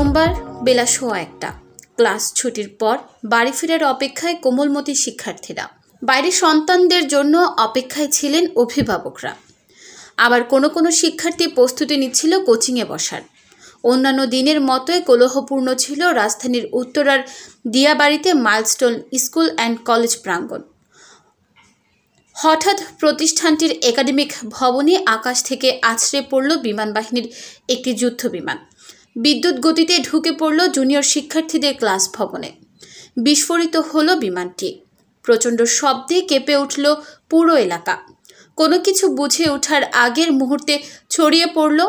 সোমবার বেলা 1:15 ক্লাস ছুটির পর বাড়ি ফেরার অপেক্ষায় কোমলমতি শিক্ষার্থীরা। বাইরে সন্তানদের জন্য অপেক্ষায় ছিলেন অভিভাবকরা। আবার কোনো কোনো শিক্ষার্থী প্রস্তুতি নিচ্ছিল কোচিংয়ে বসার। অন্যান্য দিনের মতোই কোলাহলপূর্ণ ছিল রাজধানীর উত্তরার দিয়াবাড়িতে মাইলস্টোন স্কুল অ্যান্ড কলেজ প্রাঙ্গণ। হঠাৎ প্রতিষ্ঠানটির একাডেমিক ভবনে আকাশ থেকে আছড়ে পড়ল বিমান বাহিনীর একটি যুদ্ধ বিমান। বিদ্যুৎ গতিতে ঢুকে পড়ল জুনিয়র শিক্ষার্থীদের ক্লাস ভবনে। বিস্ফোরিত হলো বিমানটি। প্রচণ্ড শব্দে কেঁপে উঠল পুরো এলাকা। কোনো কিছু বুঝে ওঠার আগের মুহূর্তে ছড়িয়ে পড়ল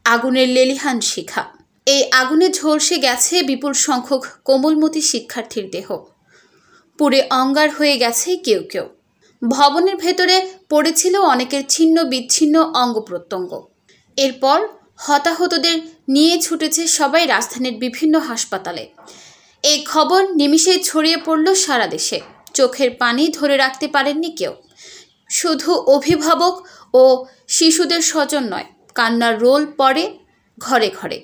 আগুনের লেলিহান শিখা। এই আগুনে ঝলসে গেছে বিপুল সংখ্যক কোমলমতি শিক্ষার্থীর দেহ। পুড়ে অঙ্গার হয়ে গেছে কেউ কেউ। ভবনের ভেতরে পড়েছিল অনেকের ছিন্ন বিচ্ছিন্ন অঙ্গ প্রত্যঙ্গ। এরপর হতাহতদের নিয়ে ছুটেছে সবাই রাজধানীর বিভিন্ন হাসপাতালে। এই খবর নিমিষেই ছড়িয়ে পড়ল সারা দেশে। চোখের পানি ধরে রাখতে পারেননি কেউ। শুধু অভিভাবক ও শিশুদের স্বজন নয়, কান্নার রোল পড়ে ঘরে ঘরে।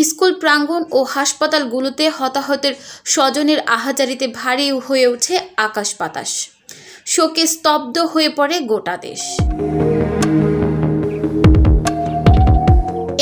স্কুল প্রাঙ্গণ ও হাসপাতালগুলোতে হতাহতের স্বজনের আহাজারিতে ভারী হয়ে ওঠে আকাশ বাতাস। শোকে স্তব্ধ হয়ে পড়ে গোটা দেশ।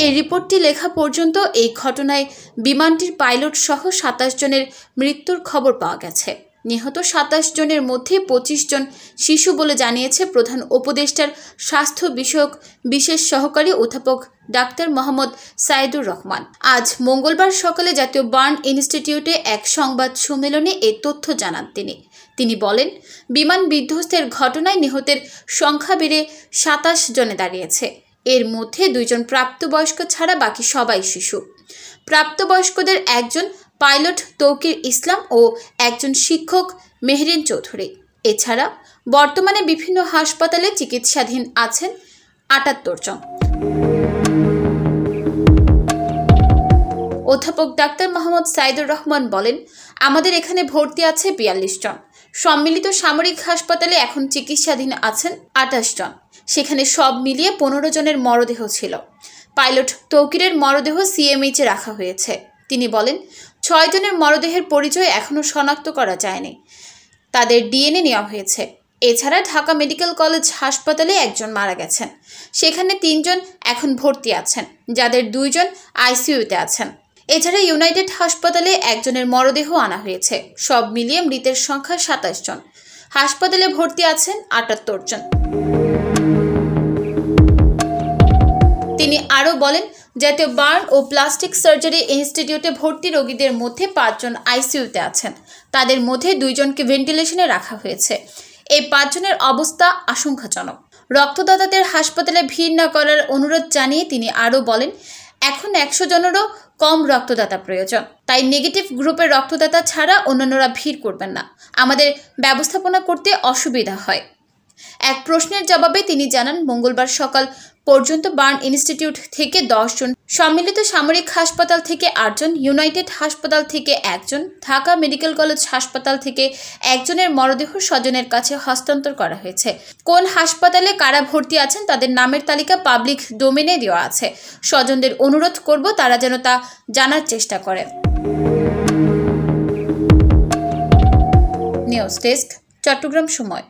এই রিপোর্টটি লেখা পর্যন্ত এই ঘটনায় বিমানটির পাইলট সহ 27 জনের মৃত্যুর খবর পাওয়া গেছে। নিহত 27 জনের মধ্যে 25 জন শিশু বলে জানিয়েছে প্রধান উপদেষ্টার স্বাস্থ্য বিষয়ক বিশেষ সহকারী অধ্যাপক ডাক্তার মোহাম্মদ সাইদুর রহমান। আজ মঙ্গলবার সকালে জাতীয় বার্ন ইনস্টিটিউটে এক সংবাদ সম্মেলনে এই তথ্য জানান তিনি বলেন, বিমান বিধ্বস্তের ঘটনায় নিহতের সংখ্যা বেড়ে 27 জনে দাঁড়িয়েছে। এর মধ্যে 2 জন প্রাপ্তবয়স্ক ছাড়া বাকি সবাই শিশু। প্রাপ্তবয়স্কদের একজন পাইলট তৌকির ইসলাম ও একজন শিক্ষক মেহরিন চৌধুরী। এছাড়া বর্তমানে বিভিন্ন হাসপাতালে চিকিৎসাধীন আছেন 78 জন। অধ্যাপক ডাক্তার মোহাম্মদ সাইদুর রহমান বলেন, আমাদের এখানে ভর্তি আছে 42 জন। সম্মিলিত সামরিক হাসপাতালে এখন চিকিৎসাধীন আছেন 28 জন। সেখানে সব মিলিয়ে 15 জনের মরদেহ ছিল। পাইলট তৌকিরের মরদেহ সিএমএইচে রাখা হয়েছে। তিনি বলেন, 6 জনের মরদেহের পরিচয় এখনও শনাক্ত করা যায়নি। তাদের ডিএনএ নেওয়া হয়েছে। এছাড়া ঢাকা মেডিকেল কলেজ হাসপাতালে একজন মারা গেছেন। সেখানে 3 জন এখন ভর্তি আছেন, যাদের 2 জন আইসিইউতে আছেন। এছাড়া ইউনাইটেড হাসপাতালে একজনের মরদেহ আনা হয়েছে। সব মিলিয়ে মৃতের সংখ্যা 27 জন। হাসপাতালে ভর্তি আছেন 78 জন। তিনি আরও বলেন, জাতীয় বার্ন ও প্লাস্টিক সার্জারি ইনস্টিটিউটে ভর্তি রোগীদের মধ্যে 5 জন আইসিইউতে আছেন। তাদের মধ্যে 2 জনকে ভেন্টিলেশনে রাখা হয়েছে। এই 5 জনের অবস্থা আশঙ্কাজনক। রক্তদাতাদের হাসপাতালে ভিড় না করার অনুরোধ জানিয়ে তিনি আরও বলেন, এখন 100 জনেরও কম রক্তদাতা প্রয়োজন। তাই নেগেটিভ গ্রুপের রক্তদাতা ছাড়া অন্যান্যরা ভিড় করবেন না। আমাদের ব্যবস্থাপনা করতে অসুবিধা হয়। এক প্রশ্নের জবাবে তিনি জানান, মঙ্গলবার সকাল পর্যন্ত বার্ন ইনস্টিটিউট থেকে 10 জন, সম্মিলিত সামরিক হাসপাতাল থেকে 8 জন, ইউনাইটেড হাসপাতাল থেকে 1 জন, ঢাকা মেডিকেল কলেজ হাসপাতাল থেকে 1 জনের মরদেহ স্বজনের কাছে হস্তান্তর করা হয়েছে। কোন হাসপাতালে কারা ভর্তি আছেন তাদের নামের তালিকা পাবলিক ডোমেনে দেওয়া আছে। স্বজনদের অনুরোধ করব তারা যেন তা জানার চেষ্টা করেন। নিউজ ডেস্ক, চট্টগ্রাম সময়।